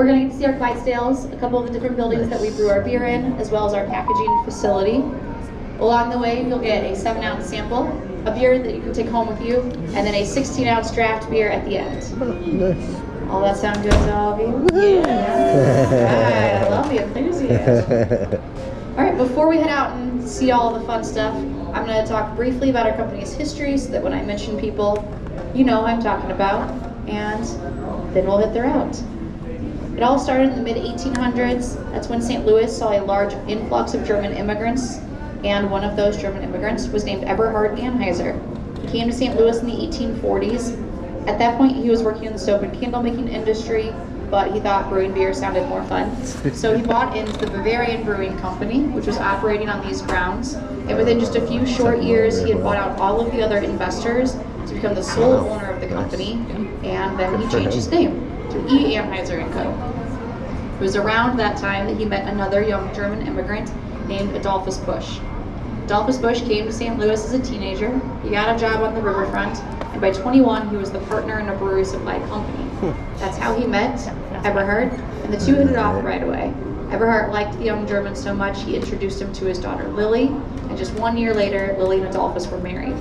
we're going to get to see our Clydesdales, a couple of the different buildings that we brew our beer in, as well as our packaging facility. Along the way, you'll get a 7-ounce sample, a beer that you can take home with you, and then a 16-ounce draft beer at the end. Nice. All that sound good to all of you? Yeah. Right, I love the enthusiasm. All right, before we head out and see all the fun stuff, I'm going to talk briefly about our company's history so that when I mention people, you know who I'm talking about, and then we'll hit the route. It all started in the mid-1800s. That's when St. Louis saw a large influx of German immigrants, and one of those German immigrants was named Eberhard Anheuser. He came to St. Louis in the 1840s. At that point, he was working in the soap and candle making industry, but he thought brewing beer sounded more fun. So he bought into the Bavarian Brewing Company, which was operating on these grounds. And within just a few short years, he had bought out all of the other investors to become the sole owner of the company. And then he changed his name to E. Anheuser & Co. It was around that time that he met another young German immigrant named Adolphus Busch. Adolphus Busch came to St. Louis as a teenager. He got a job on the riverfront, and by 21, he was the partner in a brewery supply company. That's how he met Eberhard, and the two hit it off right away. Eberhard liked the young German so much, he introduced him to his daughter Lily, and just 1 year later, Lily and Adolphus were married.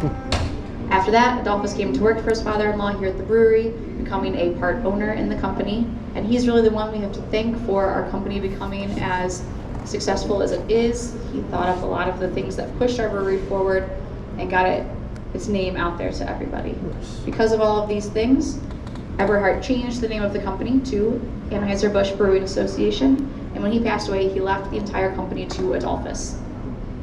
After that, Adolphus came to work for his father-in-law here at the brewery, becoming a part owner in the company, and he's really the one we have to thank for our company becoming as successful as it is. He thought of a lot of the things that pushed our brewery forward and got its name out there to everybody. Because of all of these things, Eberhard changed the name of the company to Anheuser-Busch Brewing Association, and when he passed away, he left the entire company to Adolphus.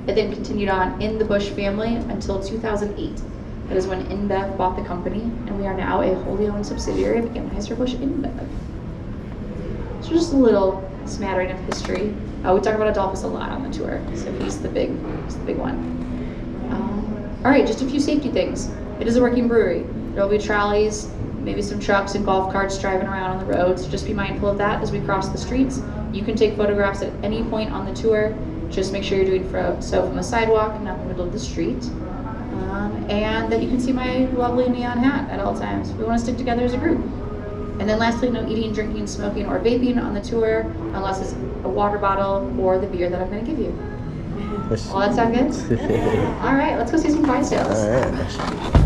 It then continued on in the Busch family until 2008. That is when InBev bought the company, and we are now a wholly owned subsidiary of Anheuser-Busch InBev. So just a little smattering of history. We talk about Adolphus a lot on the tour, so he's the big one. All right, just a few safety things. It is a working brewery. There will be trolleys, maybe some trucks and golf carts driving around on the road, so just be mindful of that as we cross the streets. You can take photographs at any point on the tour. Just make sure you're doing so from the sidewalk and not in the middle of the street. And that you can see my lovely neon hat at all times. We want to stick together as a group. And then lastly, no eating, drinking, smoking, or vaping on the tour unless it's a water bottle or the beer that I'm going to give you. All that sound good? All right, let's go see some Clydesdales. All right.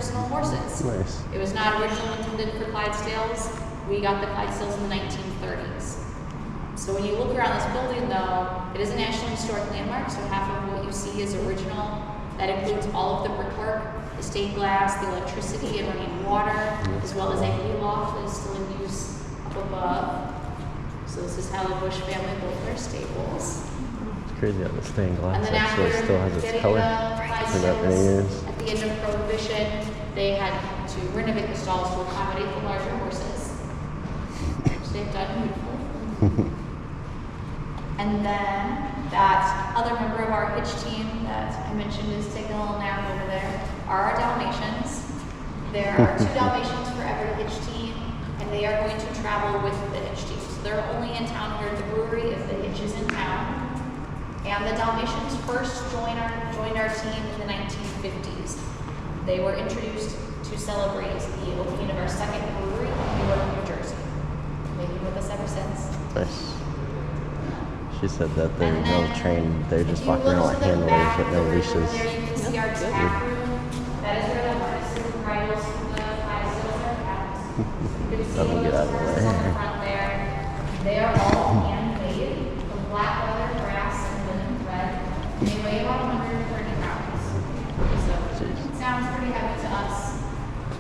personal horses. Nice. It was not originally intended for Clydesdales. We got the Clydesdales in the 1930s. So when you look around this building, though, it is a National Historic Landmark, so half of what you see is original. That includes all of the brickwork, the stained glass, the electricity and running water, as well as a hay loft that is still in use up above. So this is how the Bush family built their stables. It's crazy how the stained glass And then actually after still has its getting color the for that many years. at the end of Prohibition, they had to renovate the stalls to accommodate the larger horses, which they've done beautifully. And then that other member of our hitch team that I mentioned is taking a little nap over there are our Dalmatians. There are 2 Dalmatians for every hitch team, and they are going to travel with the hitch team. So they're only in town here at the brewery if the hitch is in town. And the Dalmatians first joined our team in the 1950s. They were introduced to celebrate the opening of our second brewery in Newark, New Jersey. They've been with us ever since. Nice. She said that they're no trained, they're just walking around like handlers with no leashes. There you can see our tap room. That is where the harnesses and bridles from the Clydesdales are kept. You can see Let me get out of the harnesses on the way. front there. They are all handmade from black leather, brass, and linen thread. They weigh about 130 pounds. So it sounds pretty heavy to us.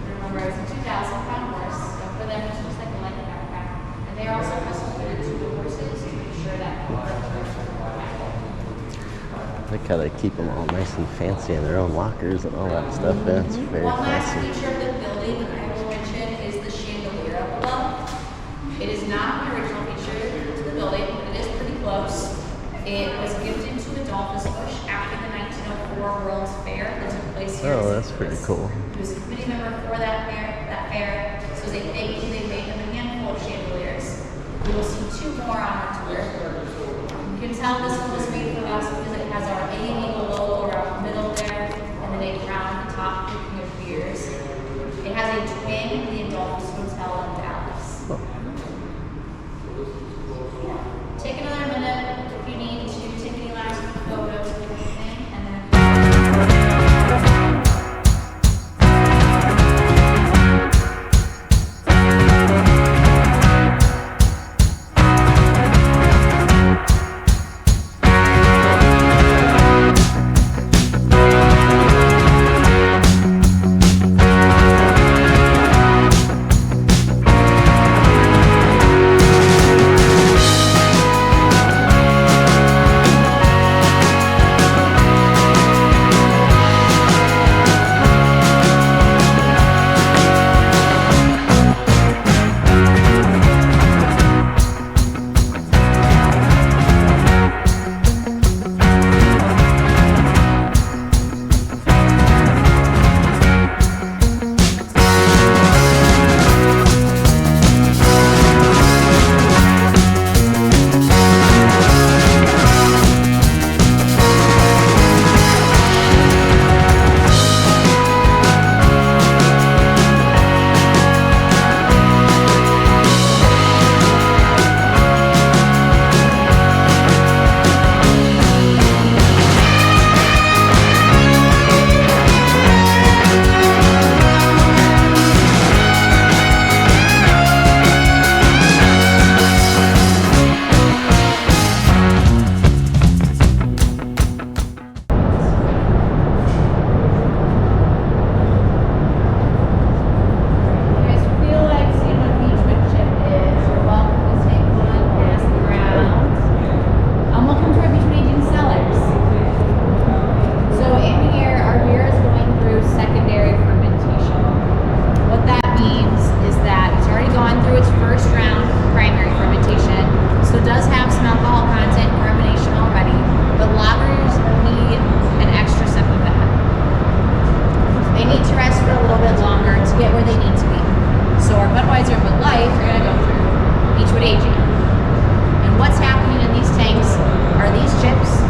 Remember, it's a 2,000-pound horse, so for them it's just like a light backpack. And they are also custom fitted to the horses to make sure that I like how they keep them all nice and fancy in their own lockers and all that stuff. It's very One last fancy. feature of the building that I will mention is the chandelier up above. It is not an original feature to the building, but it is pretty close. It was gifted to Adolphus Bush after the 1904 World's Fair that took place here. Oh, that's pretty cool. He was a committee member for that fair. So as a thank you, they made him a handful of chandeliers. We will see 2 more on our tour. You can tell this one was made for us because it has our A&E logo around the middle there, and then a crown at the top looking of beers. It has a twin in the Adolphus Hotel in Dallas. Take another minute if you need to take any last photos of anything, and then Budweiser and Bud Light are going to go through Beechwood aging. And what's happening in these tanks are these chips,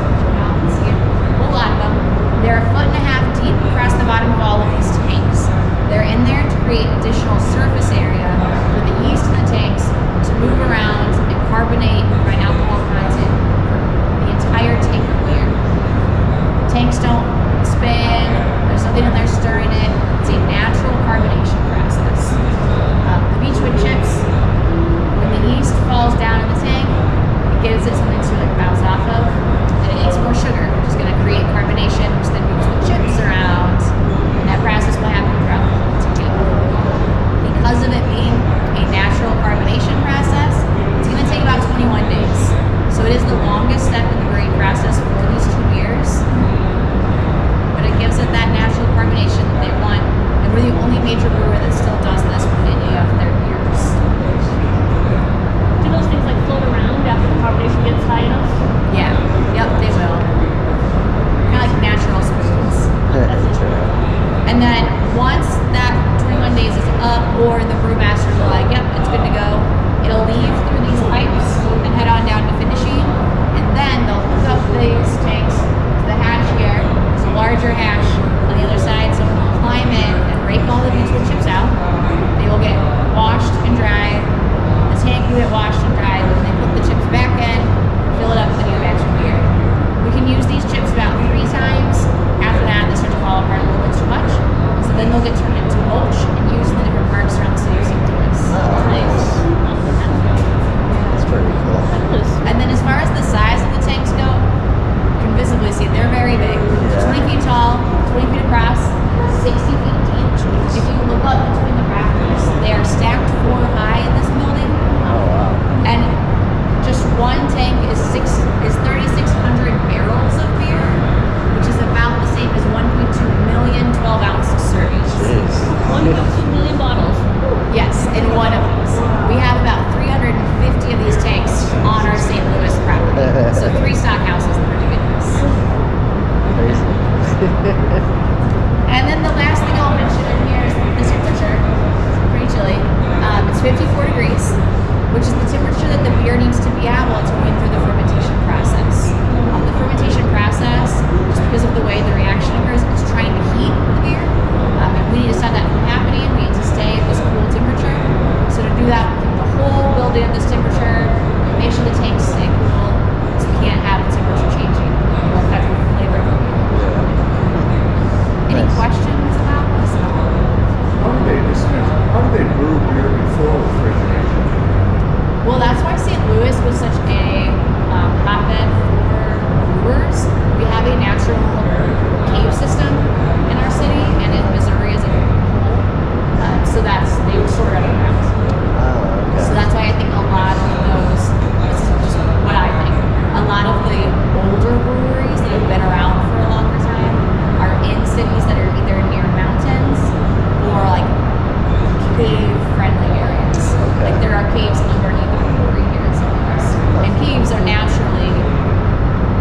see a whole lot of them. They're 1.5 feet deep across the bottom of all of these tanks. They're in there to create additional surface area for the yeast in the tanks to move around and carbonate and provide alcohol content for the entire tank of beer. Tanks don't spin, there's nothing in there stirring it. It's a natural once that 21 days is up, or the brewmasters are like, yep, it's good to go, it'll leave through these pipes and head on down to finishing. And then they'll hook up these tanks to the hash here. There's a larger hash on the other side, so we'll climb in and rake all the beans chips out. They will get washed and dried. The tank will get washed and dried, and they put the chips back in, fill it up with a new batch of beer. We can use these chips about 3 times. After that, they start to fall apart a little bit too much. So then they'll get turned into mulch and used in the different parks around the city of St. Louis. Nice. That's pretty cool. And then as far as the size of the tanks go, you can visibly see they're very big. Yeah. 20 feet tall, 20 feet across, 60 feet deep. If you look up between the rafters, they are stacked 4 high in this building. Oh wow. And just one tank is 3,600 barrels of beer, which is about the same as 1.2 million 12-ounce servings. Jeez. 1.2 million bottles. Yes, in one of these. We have about 350 of these tanks on our St. Louis property. So 3 stock houses that are doing this. Crazy. And then the last thing I'll mention in here is the temperature. It's pretty chilly. It's 54 degrees, which is the temperature that the beer needs to be at while it's going through the fermentation process. The fermentation process, just because of the way the reaction occurs, it's trying to heat the beer. And we need to stop that from happening. We need to stay at this cool temperature. So to do that, we keep the whole building at this temperature, make sure the tanks stay cool, so we can't have the temperature changing. It will affect the flavor of the beer. Any Nice. questions about this? How do they brew beer before refrigeration? Well, that's why St. Louis was such a hotbed for brewers. We have a natural cave system in our city and in Missouri as a whole. So they were stored underground. Oh, okay. So that's why I think a lot of those, this is just what I think, a lot of the older breweries that have been around for a longer time are in cities that are either near mountains or like cave-friendly areas. Okay. Like there are caves underneath the brewery here in St. Louis. And caves are naturally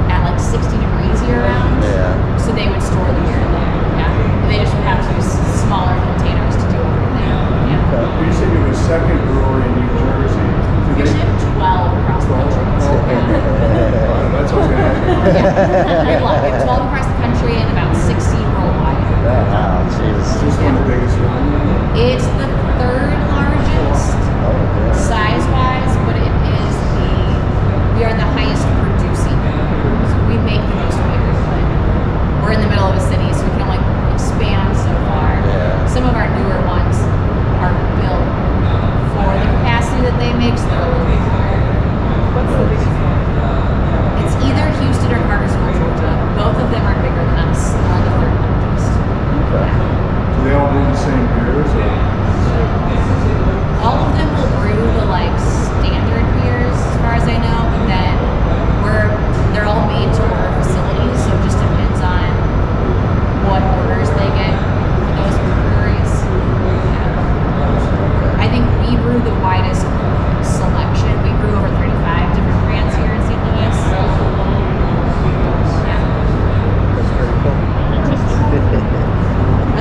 at like 60 degrees year-round. Yeah. So they would store the beer in there. Yeah. They just would have to use smaller containers to do everything. Yeah. You said you have a second brewery in New Jersey. Do We they? ship 12 across the country. Oh, okay. That's what I was going to ask you. We have a lot. We have 12 across the country and about 60 worldwide. Wow, jeez. Is this one the biggest one? It's the 3rd largest Oh, good. size-wise, but we are the highest producing. So we make the most beer, but we're in the middle of a city, so we can only expand so far. Yeah. Some of our newer ones are built for the capacity that they make, so they're a little bit higher. What's the biggest one? It's either Houston or Cartersville, Georgia. Both of them are bigger than us. We're the 3rd largest. Okay. Do they all brew the same beers? Or? All of them will brew the like standard beers, as far as I know, but then they're all made to order facilities, so it just depends on what orders they get for those breweries. Yeah. I think we brew the widest selection. We brew over 35 different brands here in St. Louis. Yeah. That's pretty cool.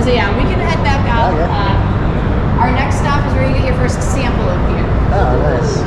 So yeah, we can head back out. Okay. Our next stop is where you get your first sample of beer. Oh, nice.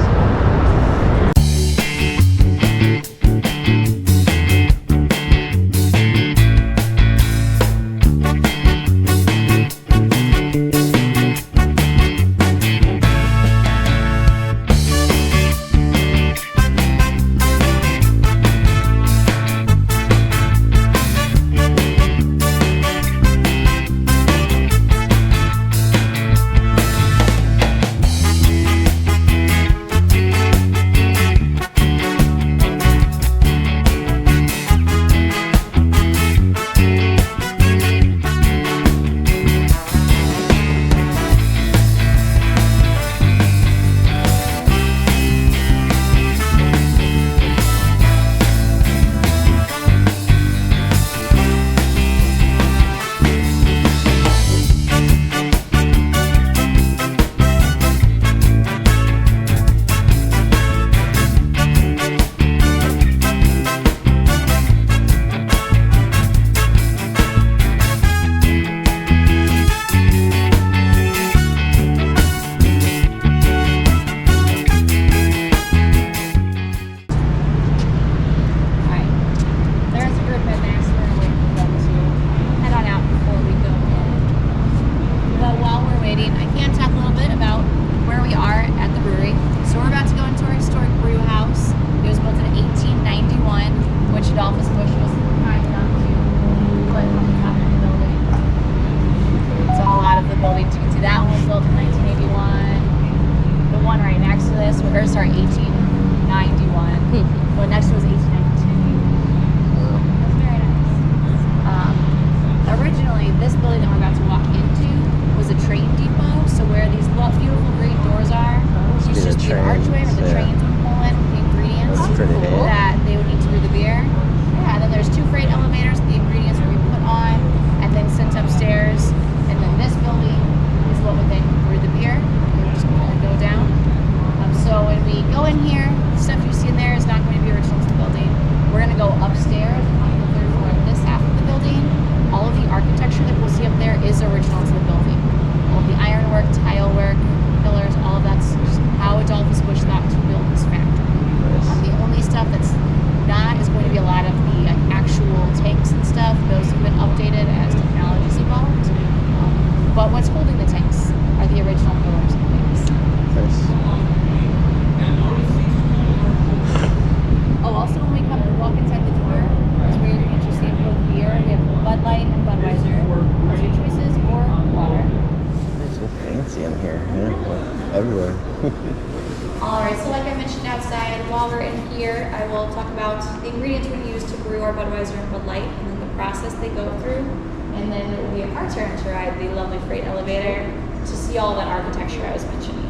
Alright, so like I mentioned outside, while we're in here, I will talk about the ingredients we use to brew our Budweiser and Bud Light, and then the process they go through. And then it will be our turn to ride the lovely freight elevator to see all that architecture I was mentioning.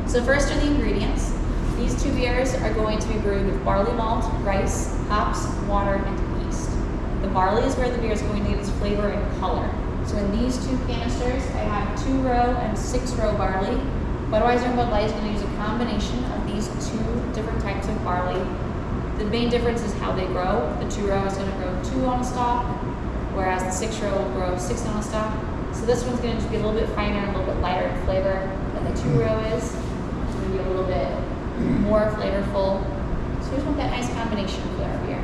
So first are the ingredients. These two beers are going to be brewed with barley malt, rice, hops, water, and yeast. The barley is where the beer is going to get its flavor and color. So in these two canisters, I have 2-row and 6-row barley. Budweiser and Bud Light is going to use a combination of these two different types of barley. The main difference is how they grow. The 2-row is going to grow 2 on a stalk, whereas the 6-row will grow 6 on a stalk. So this one's going to be a little bit finer and a little bit lighter in flavor than the 2-row is. It's going to be a little bit more flavorful. So we just want that nice combination for our beer.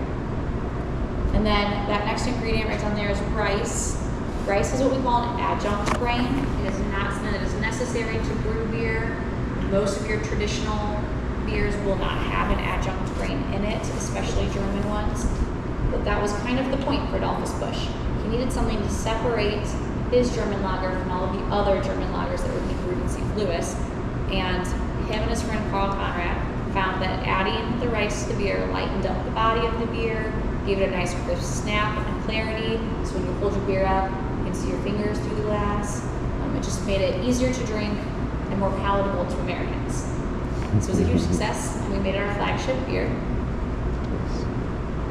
And then that next ingredient right down there is rice. Rice is what we call an adjunct grain. It is not something that is necessary to brew beer. Most of your traditional beers will not have an adjunct grain in it, especially German ones. But that was kind of the point for Adolphus Busch. He needed something to separate his German lager from all of the other German lagers that would be brewed in St. Louis. And him and his friend Carl Conrad found that adding the rice to the beer lightened up the body of the beer, gave it a nice crisp snap and clarity. So when you hold your beer up, you can see your fingers through the glass. It just made it easier to drink and more palatable to Americans. So it was a huge success, and we made it our flagship beer.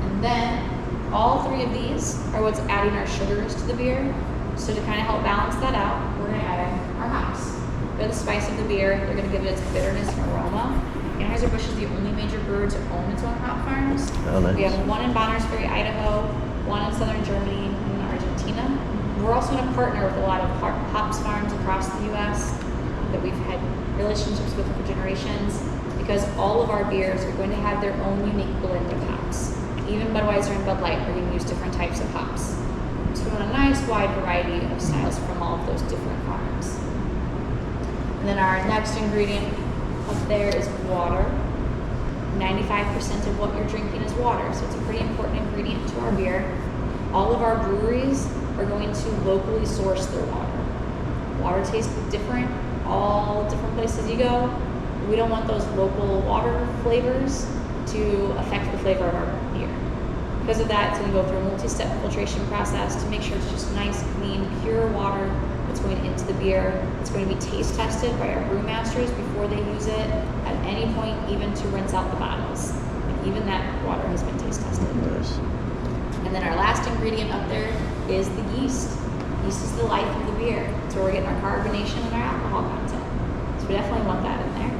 And then all 3 of these are what's adding our sugars to the beer. So to kind of help balance that out, we're going to add in our hops. They're the spice of the beer. They're going to give it its bitterness and aroma. Anheuser-Busch is the only major brewer to own its own hop farms. Oh, nice. We have one in Bonnersberry, Idaho, one in southern Germany, and one in Argentina. We're also going to partner with a lot of hops farms across the U.S. that we've had relationships with for generations, because all of our beers are going to have their own unique blend of hops. Even Budweiser and Bud Light are going to use different types of hops. So we want a nice wide variety of styles from all of those different farms. And then our next ingredient up there is water. 95% of what you're drinking is water, so it's a pretty important ingredient to our beer. All of our breweries are going to locally source their water. Water tastes different all different places you go. We don't want those local water flavors to affect the flavor of our beer. Because of that, it's going to go through a multi-step filtration process to make sure it's just nice, clean, pure water that's going into the beer. It's going to be taste tested by our brewmasters before they use it at any point, even to rinse out the bottles. And even that water has been taste tested. Nice. And then our last ingredient up there is the yeast. Yeast is the life of the beer. It's where we're getting our carbonation and our alcohol content. So we definitely want that in there.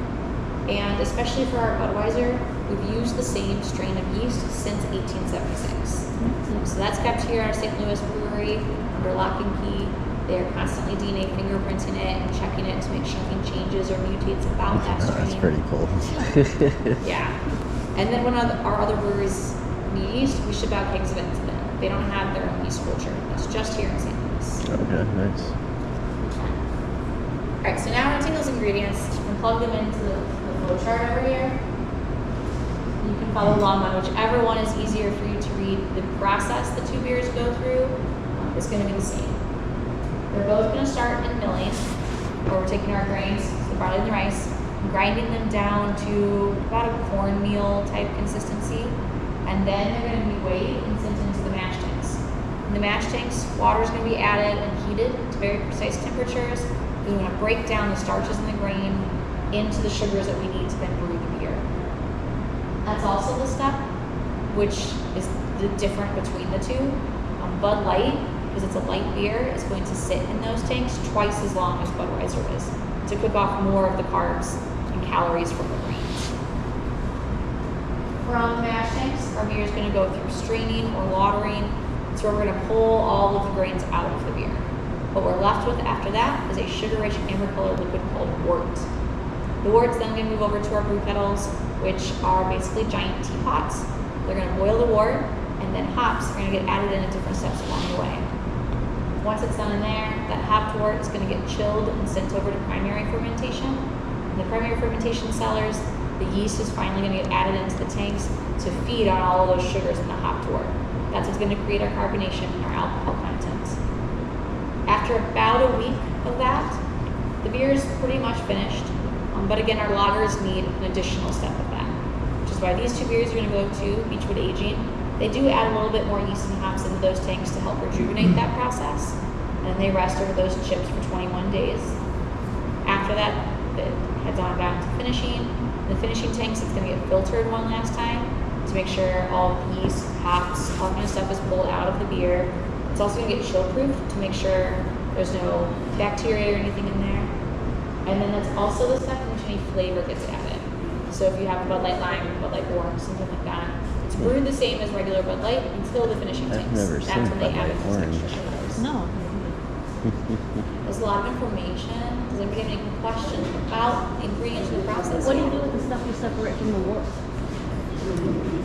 And especially for our Budweiser, we've used the same strain of yeast since 1876. So that's kept here at our St. Louis brewery under lock and key. They are constantly DNA fingerprinting it and checking it to make sure nothing changes or mutates about that strain. That's pretty cool. Yeah. And then when our other breweries need yeast, we ship out kegs of it to them. They don't have their own yeast culture. It's just here in St. Louis. Okay, nice. All right, so now we're going to take those ingredients and plug them into the flow chart over here. You can follow along on whichever one is easier for you to read. The process the 2 beers go through is going to be the same. They're both going to start in milling, where we're taking our grains, the barley and the rice, and grinding them down to about a cornmeal type consistency. And then they're going to be weighed and sent into the mash tanks. In the mash tanks, water is going to be added and heated to very precise temperatures. We want to break down the starches in the grain into the sugars that we need to then brew the beer. That's also the step which is the different between the two. Bud Light, because it's a light beer, is going to sit in those tanks twice as long as Budweiser is to cook off more of the carbs and calories from the grains. From the mash tanks, our beer is going to go through straining or watering. So we're going to pull all of the grains out of the beer. What we're left with after that is a sugar-rich amber colored liquid called wort. The wort's then going to move over to our brew kettles, which are basically giant teapots. They're going to boil the wort, and then hops are going to get added in at different steps along the way. Once it's done in there, that hopped wort is going to get chilled and sent over to primary fermentation. In the primary fermentation cellars, the yeast is finally going to get added into the tanks to feed on all of those sugars in the hopped wort. That's what's going to create our carbonation and our alcohol content. After about a week of that, the beer is pretty much finished. But again, our lagers need an additional step of that, which is why these two beers are going to go to Beechwood Aging. They do add a little bit more yeast and hops into those tanks to help rejuvenate that process, and they rest over those chips for 21 days. After that, it heads on down to finishing. The finishing tanks, it's going to get filtered one last time to make sure all the yeast, hops, all kind of stuff is pulled out of the beer. It's also going to get chill-proof to make sure there's no bacteria or anything in there. And then that's also the step in which any flavor gets added. So if you have a Bud Light Lime, Bud Light Orange, something like that, it's brewed the same as regular Bud Light until the finishing tanks. I've never That's seen when they Bud add Light those Orange. extra sugars. No. There's a lot of information. Does anybody have any questions about the ingredients of the process? What do you do with the stuff you separate from the wort?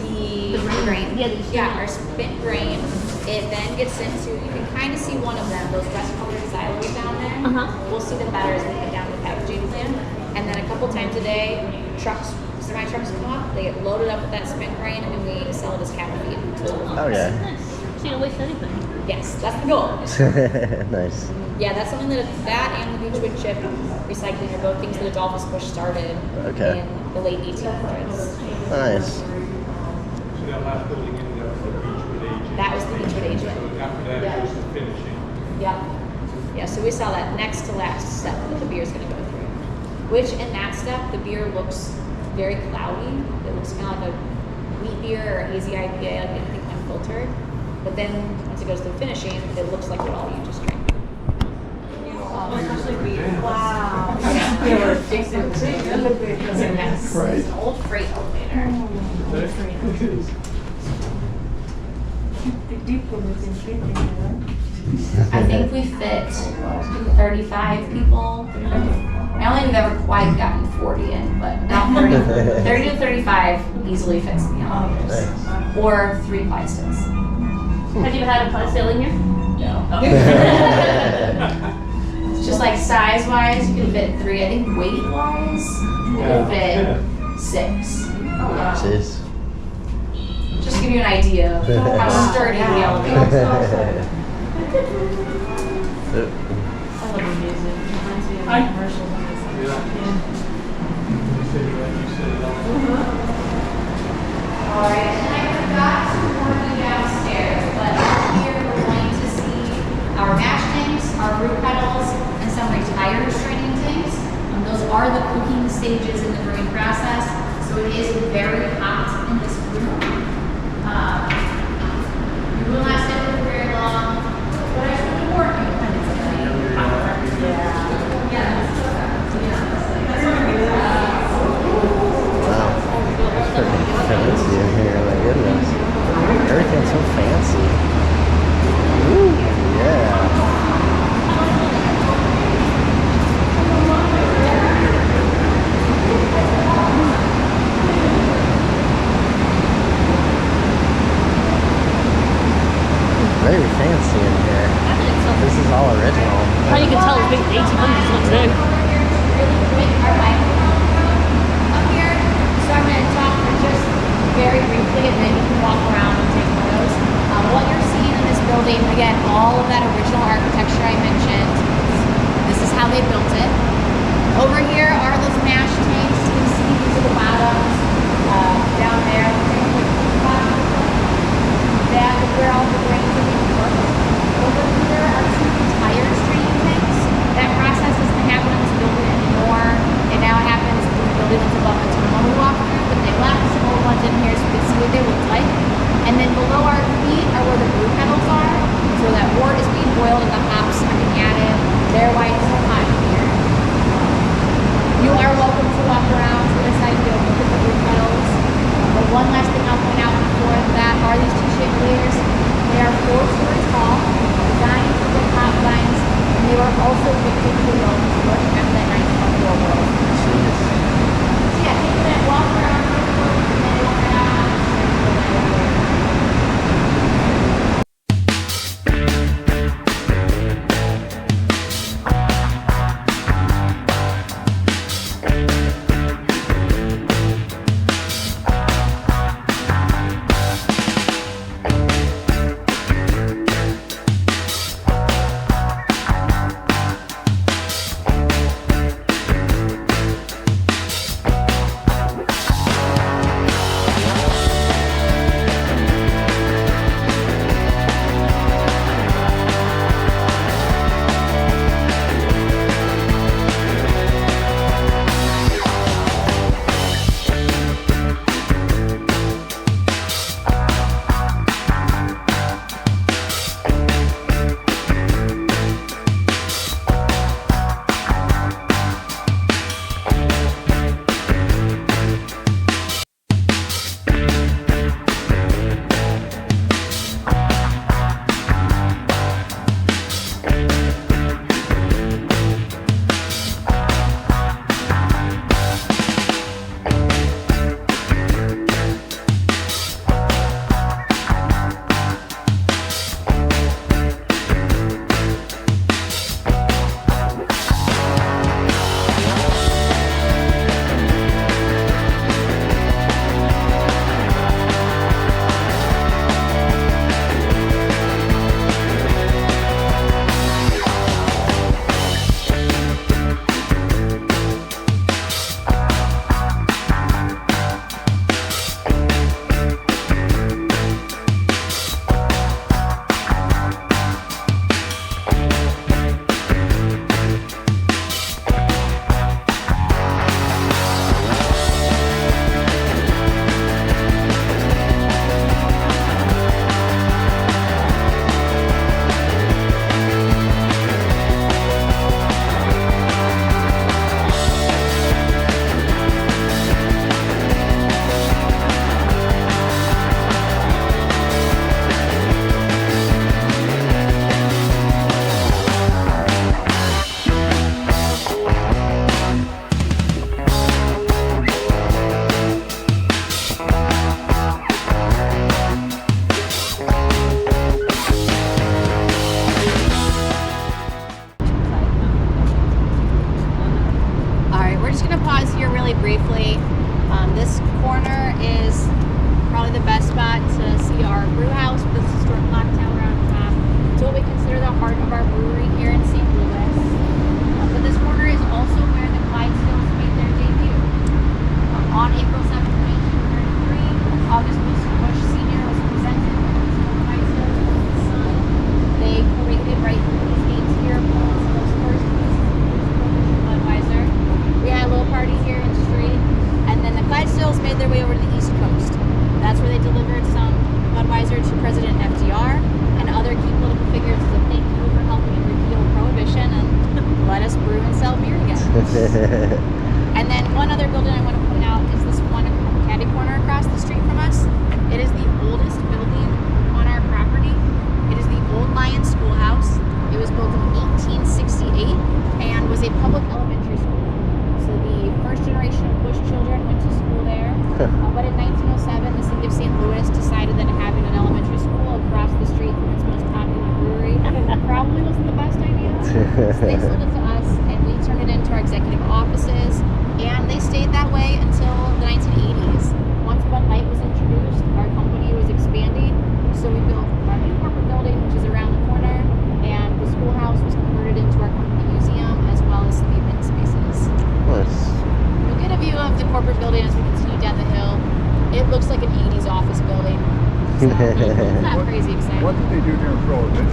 The grain. Yeah, our spent grain. It then gets into, you can kind of see one of them, those rust colored silos down there. We'll see them better as we get down to the packaging plant. And then a couple times a day, semi-trucks come up, they get loaded up with that spent grain, and we sell it as cattle feed. Oh yeah. Nice. So you don't waste anything. Yes, that's the goal. Nice. Yeah, that's something that and the Beechwood chip recycling are both things that Adolphus Busch started Okay. in the late 1800s. Nice. So that last building ended up with Beechwood Aging. That was the Beechwood Aging. So after that, it was the finishing. Yeah, so we saw that next to last step that the beer is going to go through. Which in that step, the beer looks very cloudy. It looks kind of like a wheat beer or a hazy IPA, like anything unfiltered. But then once it goes to the finishing, it looks like what all you just drank. Wow. Right. It's an old freight elevator. I think we fit 35 people. I don't think we've ever quite gotten 40 in, but about 30 to 35 easily fits in the elevators. Nice. Or 3 Clydesdales. Have you ever had a Clydesdale in here? No. It's just like size-wise, you can fit 3. I think weight-wise, you can fit 6. Jeez. Just to give you an idea of how sturdy the elevator is. I love the music. It reminds me of commercials on this. Alright, and I forgot to warn you downstairs, but here we're going to see our mash tanks, our brew kettles, and some retired straining tanks. Those are the cooking stages in the brewing process, so it is very hot in this room. You will not stay there for very long, but I should warn you when it's very hot. Wow. It's pretty fancy in here, my goodness. Everything's so fancy. Woo, yeah. Very fancy in here. I think so. This is all original. How you can tell it's big 1800s looks big. Really quick, our microphone up here. So I'm going to talk for just very briefly, and then you can walk around and take photos. What you're seeing in this building, again, all of that original architecture I mentioned. This is how they built it. Over here are those mash tanks. You can see these are the bottoms down there. That is where all the grains are being cooked. Over here are 2 retired straining tanks. That process doesn't happen in this building anymore. It now happens in the building that's above the tunnel we walk through, but they left some old ones in here so we can see what they look like. And then below our feet are where the brew kettles are. So that wort is being boiled and the hops are being added. They're why it's so hot in here. You are welcome to walk around to this side to look at the brew kettles. But one last thing I'll point out before that are these 2 shaped layers. They are 4 stories tall, designed for the top lines, and they were also gifted to the owners after that 1904 world. So yeah, take that walk around and then walk around. really briefly, this corner is probably the best spot to see our brew house with this historic clock tower on top. It's what we consider the heart of our brewery here in St. Louis. But this corner is also where the Clydesdales made their debut. On April 7th, 1933, August Bush Sr. was presented to the Clydesdales with his son. They paraded right through these gates here, pulling some of those first pieces of Budweiser. We had a little party here in the street, and then the Clydesdales made their way over to the East Coast. That's where they delivered some Budweiser to President FDR and other key political figures as a thank you for helping repeal Prohibition and let us brew and sell beer again. And then one other building I want to point out is this one caddy corner across the street from us. It is the oldest building on our property. It is the Old Lion Schoolhouse. It was built in 1868 and was a public elementary school. So the first generation of Bush children went to school there. But in 1907, the city of St. Louis decided that having an elementary school across the street from its most popular brewery probably wasn't the best idea. So they sold it to us, and we turned it into our executive offices. And they stayed that way until the 1980s. Once Bud Light was introduced, our company was expanding. So we built our new corporate building, which is around the corner, and the schoolhouse was converted into our company museum, as well as some event spaces. Nice. You'll get a view of the corporate building as we continue down the hill. It looks like an 80s office building. So it's not crazy exciting. What did they do during Prohibition?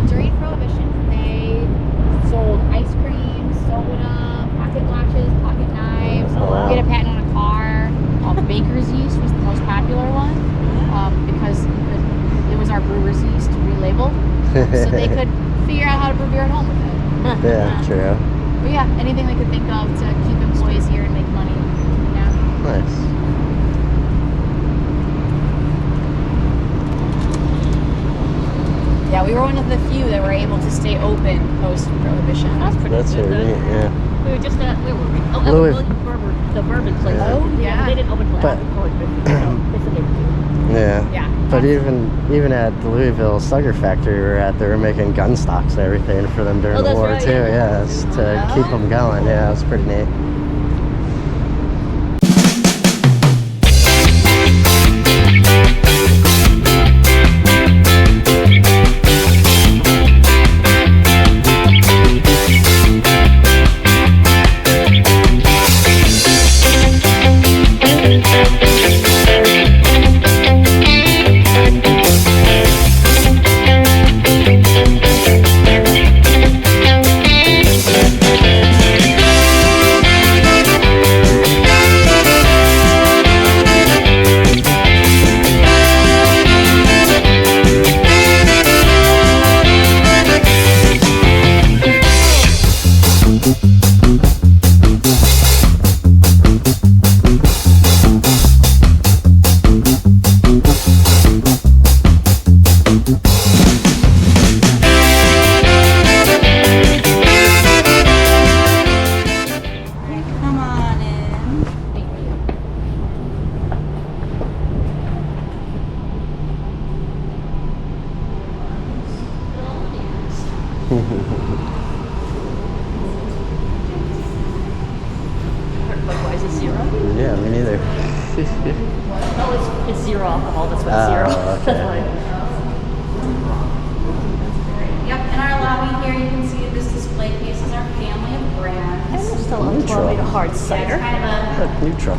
During Prohibition, they sold ice cream, soda, pocket watches, pocket knives. Oh, wow. We had a patent on a car. Baker's yeast was the most popular one because it was our brewer's yeast relabeled. So they could figure out how to brew beer at home with it. Yeah, true. But yeah, anything they could think of to keep employees here and make money. Yeah. Nice. Yeah, we were one of the few that were able to stay open post-Prohibition. That's pretty That's good. really neat, yeah. We were just at, where were we? Oh, Louis- the bourbon place. Yeah. Oh, yeah. They didn't open until But- after Prohibition. They said they were. Yeah. Yeah. But even at the Louisville Sugar Factory we were at, they were making gun stocks and everything for them during Oh, the that's war right, too. yeah. Yeah, it's to keep them going. Yeah, it was pretty neat. Come on in. Thank you. Budweiser zero? Yeah, me neither. Oh, it's zero alcohol. That's what zero. Oh, okay. That's why. Yep, in our lobby here you can see this display case is our family of And brands. there's still a Neutral. 12 hard Yeah, it's cider. kind of a Neutral.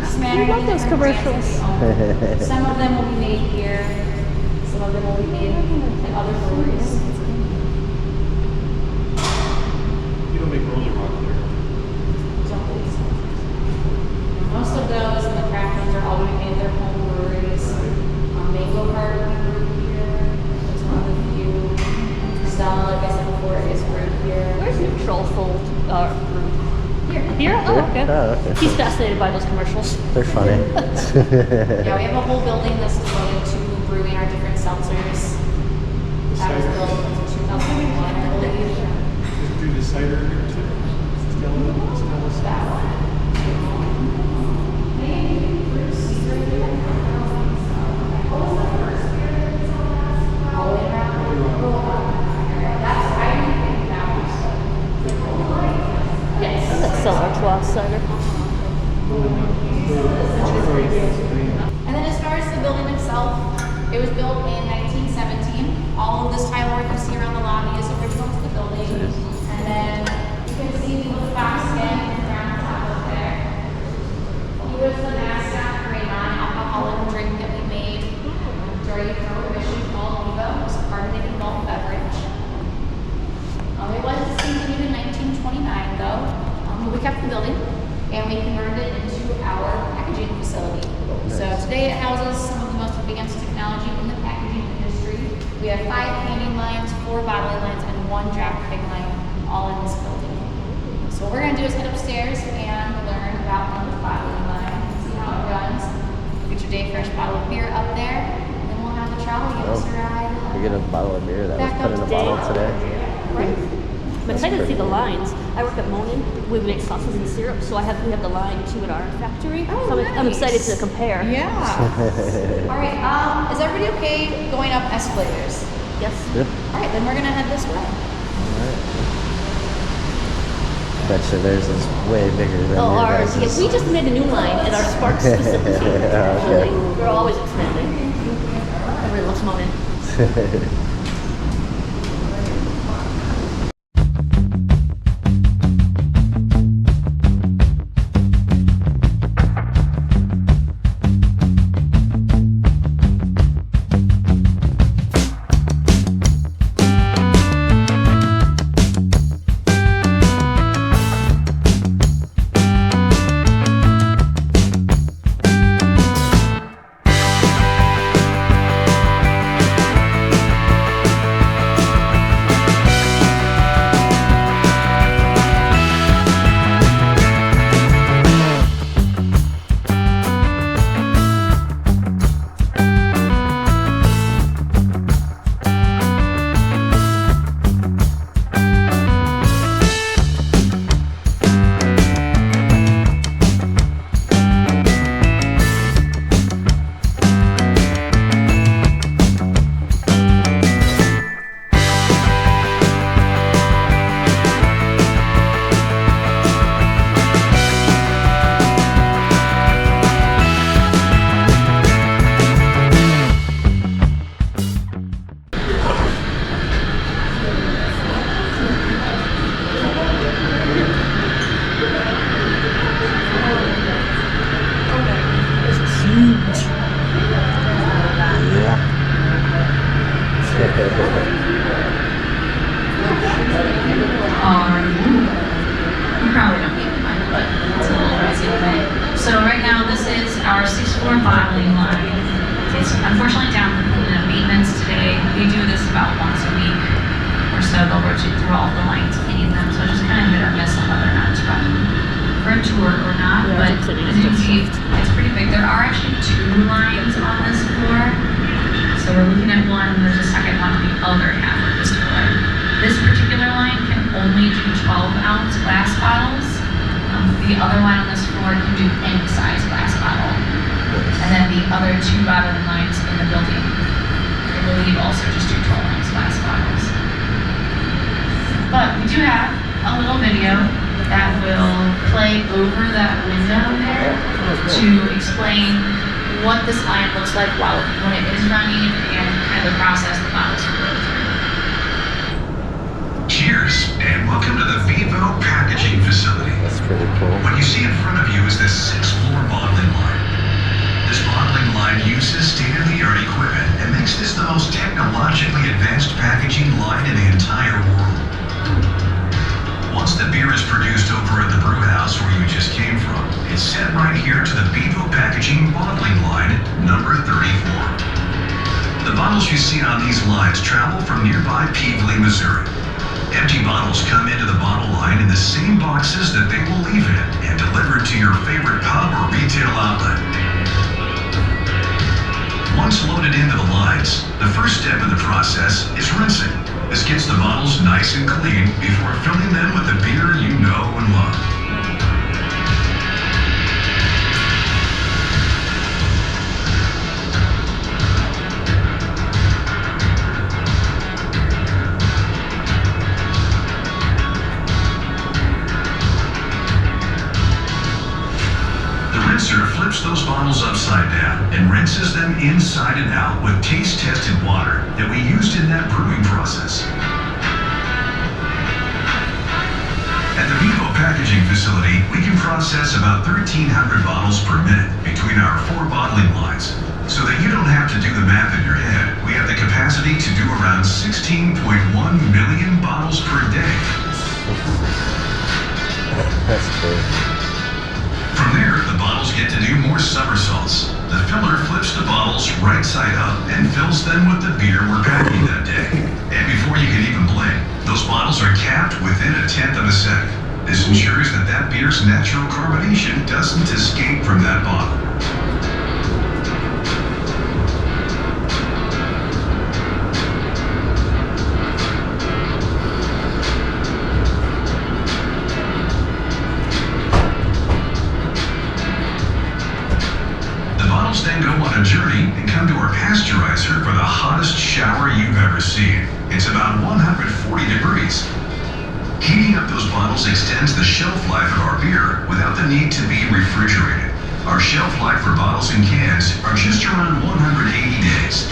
smattering I love of those different brands commercials. that we own. Some of them will be made here. Some of them will be made at other breweries. You don't make Rolling Rock there. Most of those and the craft ones are all going to be made at their home breweries. Mango Cart will be brewed here. It's one of the few. Stella, like I said before, is brewed here. Where's Neutral sold? Here. Here? Oh, okay. Oh, okay. He's fascinated by those commercials. They're funny. Yeah, we have a whole building that's devoted to brewing our different seltzers. That was built in 2001, I believe. Just do the cider here too. Stella. Yes. That's still our 12. box cider. And then as far as the building itself, it was built in 1917. All of this tile work you see around the lobby is original to the building. And then you can see the little box again around the top up there. He was the mascot for a non-alcoholic drink that we made during Prohibition called Evo. It was a carbonated malt beverage. It was discontinued in 1929 though. We kept the building and we converted it into our packaging facility. So today it houses some of the most advanced technology in the packaging industry. We have 5 canning lines, 4 bottling lines, and 1 draft pick line all in this building. So what we're going to do is head upstairs and learn about one of the bottling line, see how it runs. Get your day fresh bottle of beer up there, and then we'll have the trolley give us a ride. You're getting a bottle of beer that was Back put in up a bottle today. today. Right. I'm excited to see the lines. I work at Monin. We make sauces and syrup, so we have the line too at our factory. Oh, so I'm nice. excited to compare. Yeah. All right. Is everybody okay going up escalators? Yes. Yep. All right, then we're gonna head this way. Bet you theirs is way bigger than Oh, your ours. guys's. Yes, we just made a new line at our Sparks facility. Yeah, okay. Actually, we're always expanding. Everybody loves Monin. You probably don't need mine, but it's a little crazy anyway. So right now, this is our 6th floor bottling line. It's unfortunately down for maintenance today. We do this about once a week or so. They'll rotate through all the lines, cleaning them. So it's just kind of hit or miss on whether or not it's running for a tour or not. Yeah, but it's a as you can see, it's pretty big. There are actually 2 lines on this floor. So we're looking at one, and there's a second one on the other half of this floor. This particular line can only do 12-ounce glass bottles. The other line on this floor can do any size glass bottle. And then the other 2 bottling lines in the building, I believe, also just do 12-ounce glass bottles. But we do have a little video that will play over that window there to explain what this line looks like when it is running and kind of the process the bottles will go through. Cheers, and welcome to the Vivo packaging facility. That's pretty cool. What you see in front of you is the 6th floor bottling line. This bottling line uses state-of-the-art equipment and makes this the most technologically advanced packaging line in the entire world. Once the beer is produced over at the brew house where you just came from, it's sent right here to the Vivo packaging bottling line, number 34. The bottles you see on these lines travel from nearby Peevely, Missouri. Empty bottles come into the bottle line in the same boxes that they will leave in and delivered to your favorite pub or retail outlet. Once loaded into the lines, the first step in the process is rinsing. This gets the bottles nice and clean before filling them with the beer you know and love. supervisor flips those bottles upside down and rinses them inside and out with taste-tested water that we used in that brewing process. At the Vivo packaging facility, we can process about 1,300 bottles per minute between our 4 bottling lines. So that you don't have to do the math in your head, we have the capacity to do around 16.1 million bottles per day. That's crazy. From there, the bottles get to do more somersaults. The filler flips the bottles right side up and fills them with the beer we're packing that day. And before you can even blink, those bottles are capped within 1/10 of a second. This ensures that that beer's natural carbonation doesn't escape from that bottle. Then go on a journey and come to our pasteurizer for the hottest shower you've ever seen. It's about 140 degrees. Heating up those bottles extends the shelf life of our beer without the need to be refrigerated. Our shelf life for bottles and cans are just around 180 days.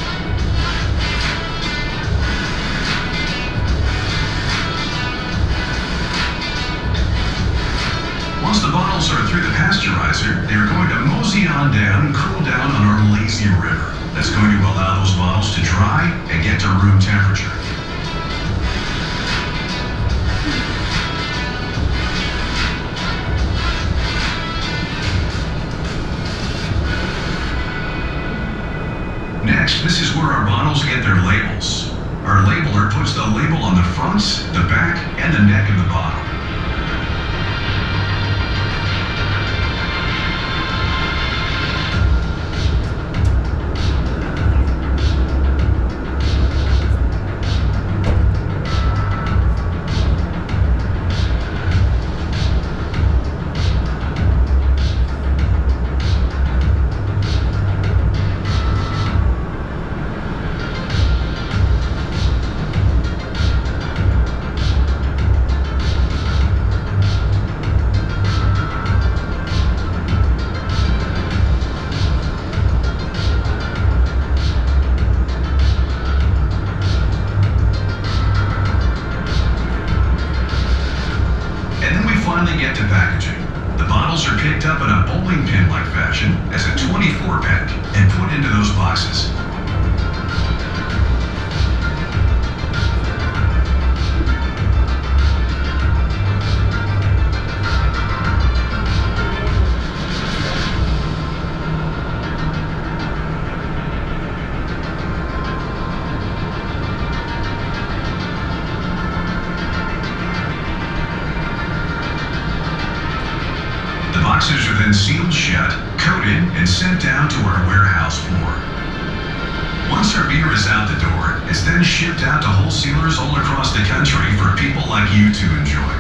Once the bottles are through the pasteurizer, they are going to mosey on down and cool down on our lazy river. That's going to allow those bottles to dry and get to room temperature. Next, this is where our bottles get their labels. Our labeler puts the label on the front, the back, and the neck of the bottle. Get to packaging. The bottles are picked up in a bowling pin-like fashion as a 24-pack and put into those boxes. Boxes are then sealed shut, coated, and sent down to our warehouse floor. Once our beer is out the door, it's then shipped out to wholesalers all across the country for people like you to enjoy.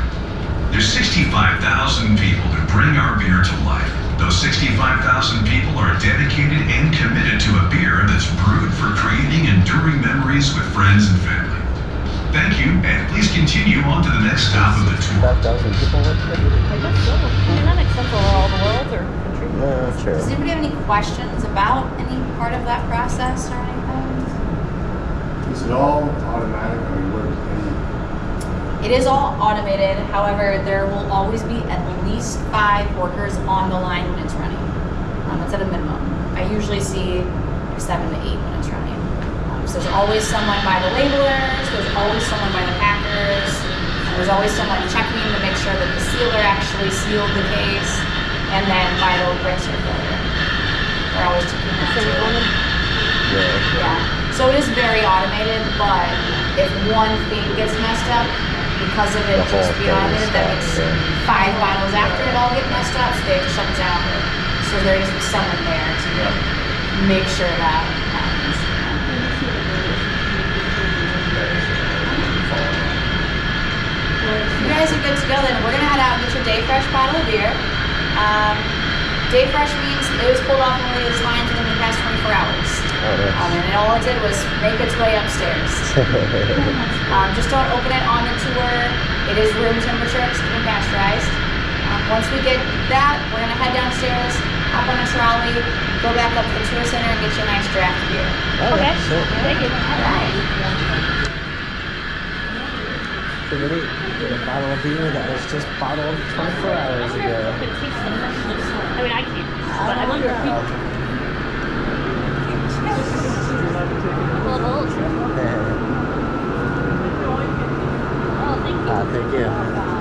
There's 65,000 people who bring our beer to life. Those 65,000 people are dedicated and committed to a beer that's brewed for creating enduring memories with friends and family. Thank you, and please continue on to the next stop of the tour. 5,000 people work here? I guess so. I mean, that makes sense for all the world or country. No, true. Does anybody have any questions about any part of that process or anything? Is it all automatic? I mean, what, It is all automated. However, there will always be at least 5 workers on the line when it's running. That's at a minimum. I usually see 7 to 8 when it's running. So there's always someone by the labelers, there's always someone by the packers, and there's always someone checking to make sure that the sealer actually sealed the case, and then by the rinser filler. They're always checking that too. Yeah. So it is very automated, but if one thing gets messed up, because of it The whole just being thing automated, that makes stops, 5 bottles after it all get messed up, so they have to shut it down. So there needs to be someone there to make sure that happens. You guys are good to go then. We're going to head out and get your Day Fresh bottle of beer. Day Fresh means it was pulled off one of these lines within the past 24 hours. Oh, nice. And all it did was make its way upstairs. Just don't open it on the tour. It is room temperature because it's been pasteurized. Once we get that, we're going to head downstairs, hop on a trolley, go back up to the tour center, and get you a nice draft beer. Okay. Sick. Thank you. So we need a bottle of beer that was just bottled 24 hours ago. I mean, I can't. But I wonder if people. Well, Yeah. oh, thank you. Thank you.